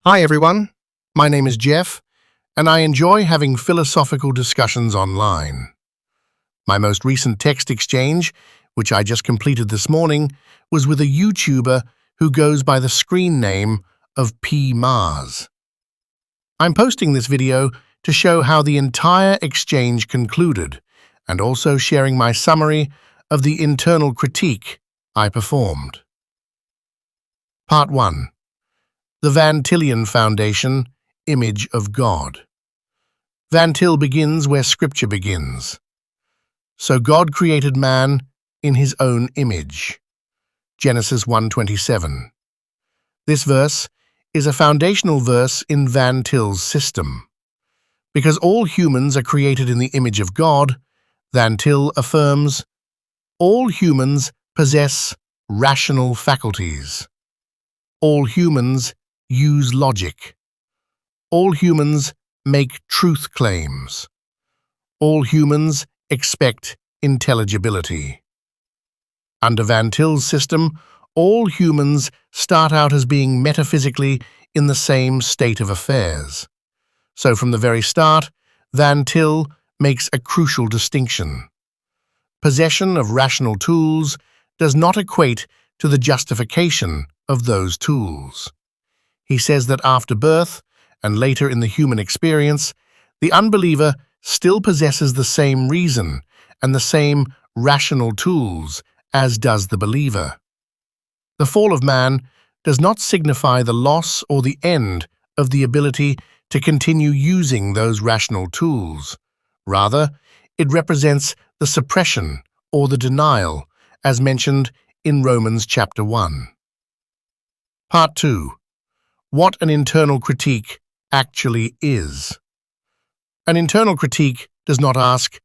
Hi everyone, my name is Jeff, and I enjoy having philosophical discussions online. My most recent text exchange, which I just completed this morning, was with a YouTuber who goes by the screen name of PMars. I'm posting this video to show how the entire exchange concluded, and also sharing my summary of the internal critique I performed. Part 1. The Van Tillian Foundation, Image of God. Van Til begins where Scripture begins. So God created man in his own image. Genesis 1:27. This verse is a foundational verse in Van Til's system. Because all humans are created in the image of God, Van Til affirms, all humans possess rational faculties. All humans use logic. All humans make truth claims. All humans expect intelligibility. Under Van Til's system, all humans start out as being metaphysically in the same state of affairs. So from the very start, Van Til makes a crucial distinction. Possession of rational tools does not equate to the justification of those tools. He says that after birth, and later in the human experience, the unbeliever still possesses the same reason and the same rational tools as does the believer. The fall of man does not signify the loss or the end of the ability to continue using those rational tools. Rather, it represents the suppression or the denial, as mentioned in Romans chapter 1. Part 2. What an internal critique actually is. An internal critique does not ask,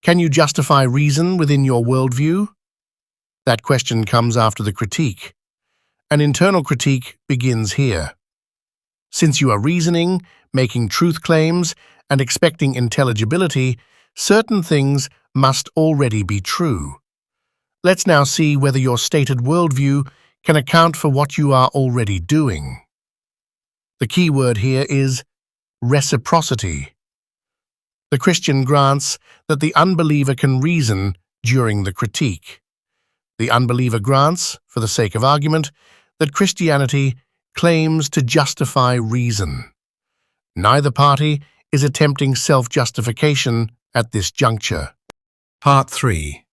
can you justify reason within your worldview? That question comes after the critique. An internal critique begins here. Since you are reasoning, making truth claims, and expecting intelligibility, certain things must already be true. Let's now see whether your stated worldview can account for what you are already doing. The key word here is reciprocity. The Christian grants that the unbeliever can reason during the critique. The unbeliever grants, for the sake of argument, that Christianity claims to justify reason. Neither party is attempting self-justification at this juncture. Part 3.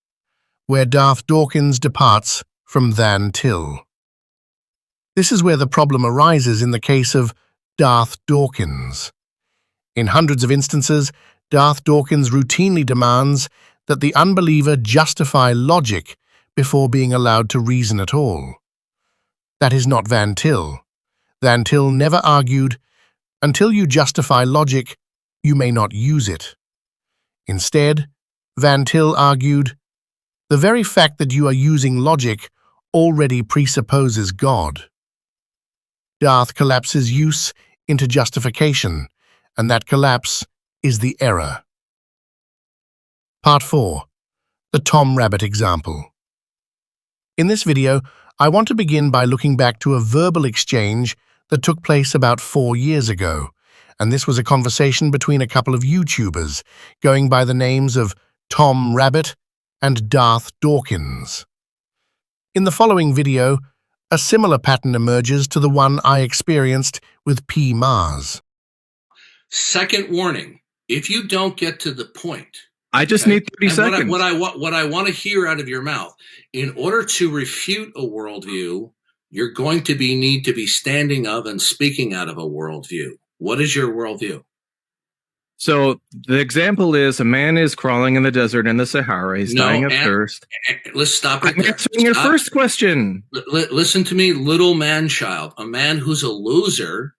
Where Dawkins departs from Van Til. This is where the problem arises in the case of Dawkins. In hundreds of instances, Dawkins routinely demands that the unbeliever justify logic before being allowed to reason at all. That is not Van Til. Van Til never argued, until you justify logic, you may not use it. Instead, Van Til argued, the very fact that you are using logic already presupposes God. Darth collapses use into justification, and that collapse is the error. Part 4. The Tom Rabbit example. In this video, I want to begin by looking back to a verbal exchange that took place about 4 years ago, and this was a conversation between a couple of YouTubers going by the names of Tom Rabbit and Dawkins. In the following video, a similar pattern emerges to the one I experienced with PMars. Second warning, if you don't get to the point. I just need 30 seconds. What I want to hear out of your mouth, in order to refute a worldview, you're going to need to be standing up and speaking out of a worldview. What is your worldview? So the example is a man is crawling in the desert in the Sahara. He's dying of thirst. Let's stop it there. I'm answering your first question. Listen to me, little man-child. A man who's a loser,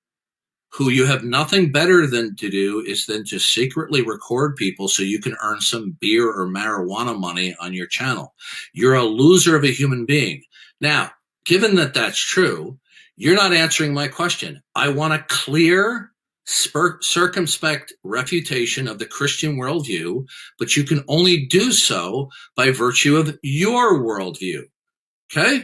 who you have nothing better than to do is than to secretly record people so you can earn some beer or marijuana money on your channel. You're a loser of a human being. Now, given that that's true, you're not answering my question. I want a clear, circumspect refutation of the Christian worldview, but you can only do so by virtue of your worldview. Okay?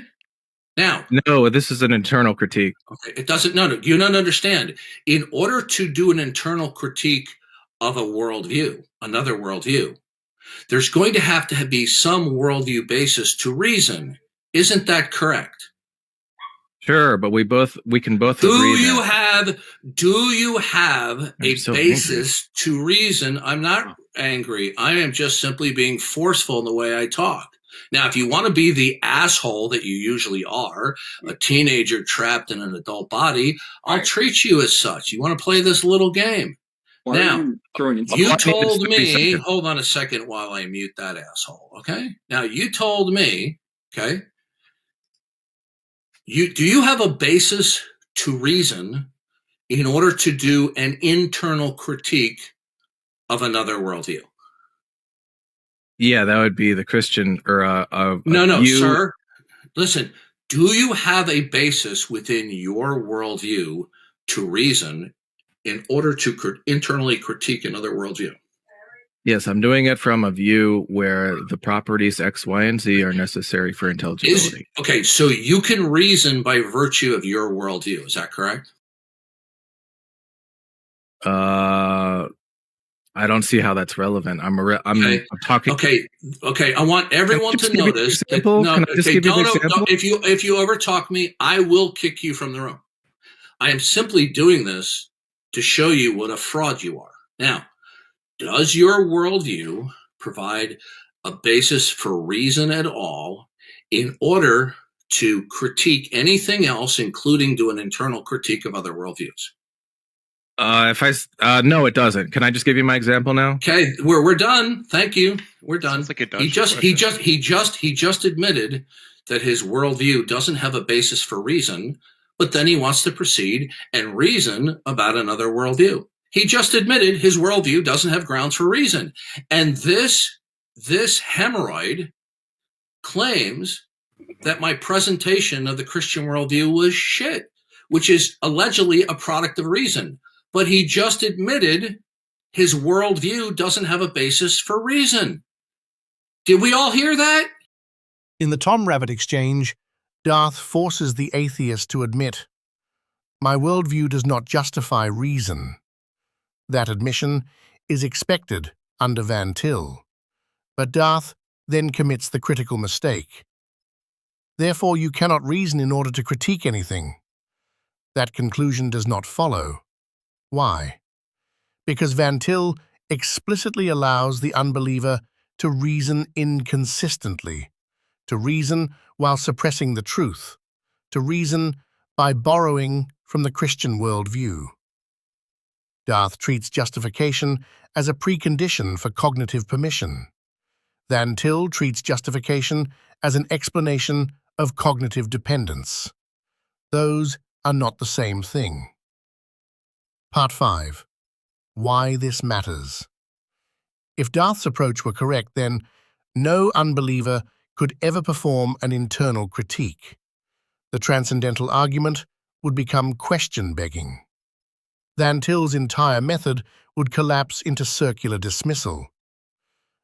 Now, no, this is an internal critique. Okay, it doesn't. No, you don't understand. In order to do an internal critique of a worldview, another worldview, there's going to have be some worldview basis to reason. Isn't that correct? Sure, but we can both do agree you that. Do you have a basis to reason? I'm not angry. I am just simply being forceful in the way I talk. Now, if you want to be the asshole that you usually are, a teenager trapped in an adult body, I'll treat you as such. You want to play this little game. Now, you told me, hold on a second while I mute that asshole, okay? Now, you told me, okay, do you have a basis to reason in order to do an internal critique of another worldview? Yeah, that would be the Christian or no, sir. Listen, do you have a basis within your worldview to reason in order to internally critique another worldview? Yes, I'm doing it from a view where the properties X, Y, and Z are necessary for intelligibility. Okay, so you can reason by virtue of your worldview. Is that correct? I don't see how that's relevant. I'm talking. Okay. I want everyone to notice. If you overtalk me, I will kick you from the room. I am simply doing this to show you what a fraud you are. Now, does your worldview provide a basis for reason at all in order to critique anything else, including do an internal critique of other worldviews? No, it doesn't. Can I just give you my example now? Okay, we're done. Thank you. We're done. Like it does. He just admitted that his worldview doesn't have a basis for reason, but then he wants to proceed and reason about another worldview. He just admitted his worldview doesn't have grounds for reason, and this hemorrhoid claims that my presentation of the Christian worldview was shit, which is allegedly a product of reason. But he just admitted his worldview doesn't have a basis for reason. Did we all hear that? In the Tom Rabbit exchange, Darth forces the atheist to admit, "My worldview does not justify reason." That admission is expected under Van Til, but Darth then commits the critical mistake. Therefore, you cannot reason in order to critique anything. That conclusion does not follow. Why? Because Van Til explicitly allows the unbeliever to reason inconsistently, to reason while suppressing the truth, to reason by borrowing from the Christian worldview. Darth treats justification as a precondition for cognitive permission. Van Til treats justification as an explanation of cognitive dependence. Those are not the same thing. Part 5. Why this matters. If Darth's approach were correct, then no unbeliever could ever perform an internal critique. The transcendental argument would become question-begging. Van Til's entire method would collapse into circular dismissal.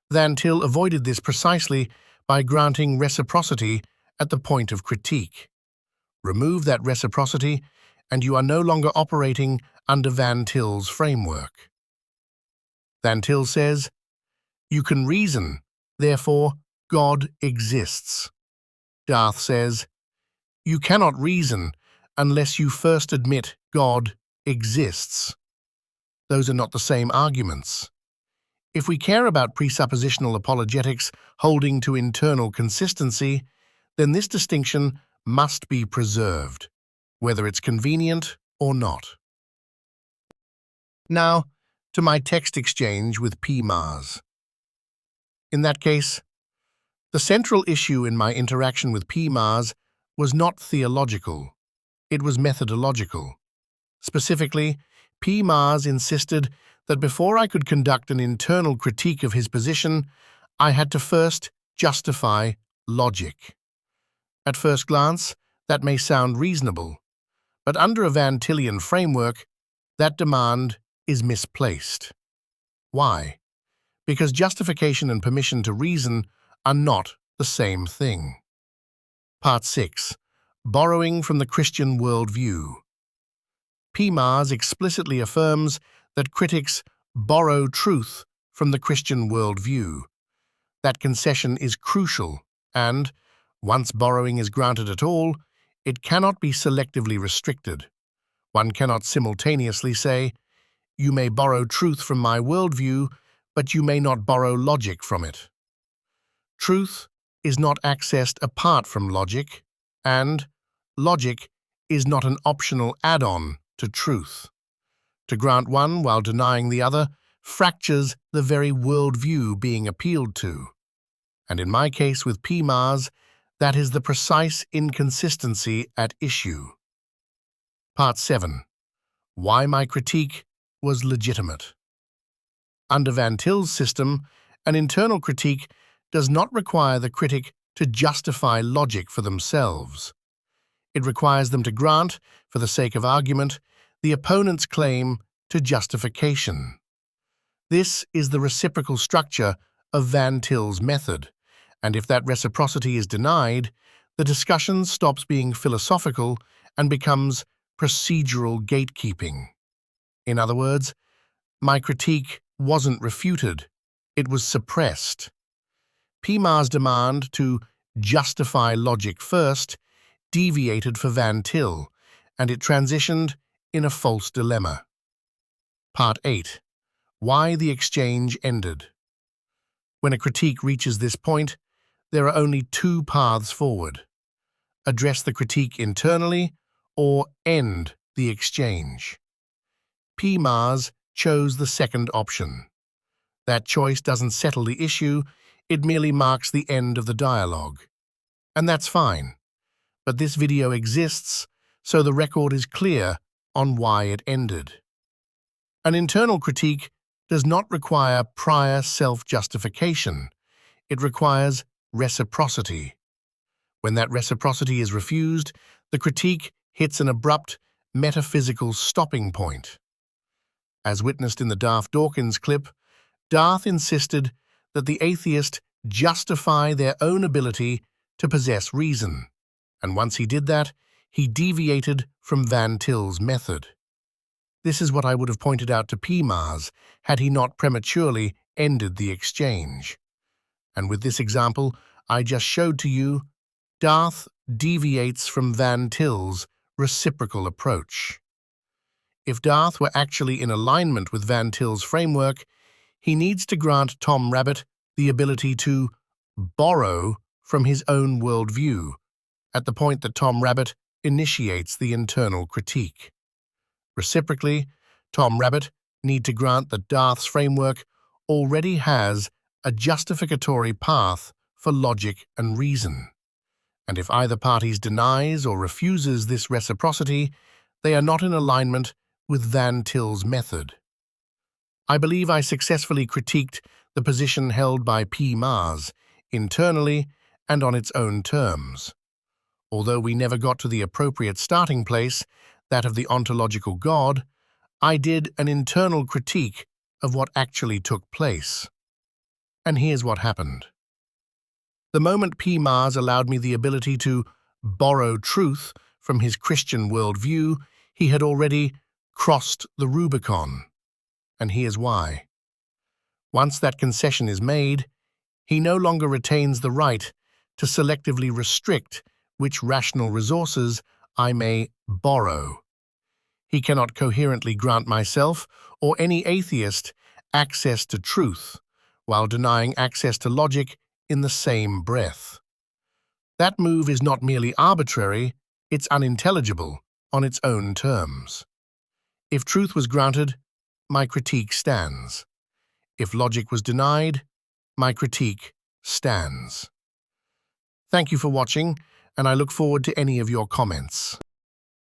Van Til avoided this precisely by granting reciprocity at the point of critique. Remove that reciprocity, and you are no longer operating under Van Til's framework. Van Til says, "You can reason, therefore God exists." Darth says, "You cannot reason unless you first admit God exists." Those are not the same arguments. If we care about presuppositional apologetics holding to internal consistency, then this distinction must be preserved, whether it's convenient or not. Now, to my text exchange with PMars. In that case, the central issue in my interaction with PMars was not theological, it was methodological. Specifically, PMars insisted that before I could conduct an internal critique of his position, I had to first justify logic. At first glance, that may sound reasonable, but under a Van Tillian framework, that demand is misplaced. Why? Because justification and permission to reason are not the same thing. Part 6. borrowing from the Christian worldview. PMars explicitly affirms that critics borrow truth from the Christian worldview. That concession is crucial, and, once borrowing is granted at all, it cannot be selectively restricted. One cannot simultaneously say, "You may borrow truth from my worldview, but you may not borrow logic from it." Truth is not accessed apart from logic, and logic is not an optional add-on to truth. To grant one while denying the other fractures the very worldview being appealed to. And in my case with PMars, that is the precise inconsistency at issue. Part 7. Why my critique was legitimate. Under Van Til's system, an internal critique does not require the critic to justify logic for themselves. It requires them to grant, for the sake of argument, the opponent's claim to justification. This is the reciprocal structure of Van Til's method, and if that reciprocity is denied, the discussion stops being philosophical and becomes procedural gatekeeping. In other words, my critique wasn't refuted, it was suppressed. PMars' demand to justify logic first deviated for Van Til, and it transitioned in a false dilemma. Part 8. Why the exchange ended. When a critique reaches this point, there are only two paths forward: address the critique internally or end the exchange. PMars chose the second option. That choice doesn't settle the issue, it merely marks the end of the dialogue. And that's fine. But this video exists, so the record is clear on why it ended. An internal critique does not require prior self-justification. It requires reciprocity. When that reciprocity is refused, the critique hits an abrupt, metaphysical stopping point. As witnessed in the Dawkins clip, Darth insisted that the atheist justify their own ability to possess reason, and once he did that, he deviated from Van Til's method. This is what I would have pointed out to PMars had he not prematurely ended the exchange. And with this example I just showed to you, Darth deviates from Van Til's reciprocal approach. If Darth were actually in alignment with Van Til's framework, he needs to grant Tom Rabbit the ability to borrow from his own worldview at the point that Tom Rabbit initiates the internal critique. Reciprocally, Tom Rabbit need to grant that Darth's framework already has a justificatory path for logic and reason. And if either party denies or refuses this reciprocity, they are not in alignment with Van Til's method. I believe I successfully critiqued the position held by PMars internally and on its own terms. Although we never got to the appropriate starting place, that of the ontological God, I did an internal critique of what actually took place. And here's what happened. The moment PMars allowed me the ability to borrow truth from his Christian worldview, he had already crossed the Rubicon. And here's why. Once that concession is made, he no longer retains the right to selectively restrict which rational resources I may borrow. He cannot coherently grant myself or any atheist access to truth, while denying access to logic in the same breath. That move is not merely arbitrary, it's unintelligible on its own terms. If truth was granted, my critique stands. If logic was denied, my critique stands. Thank you for watching, and I look forward to any of your comments.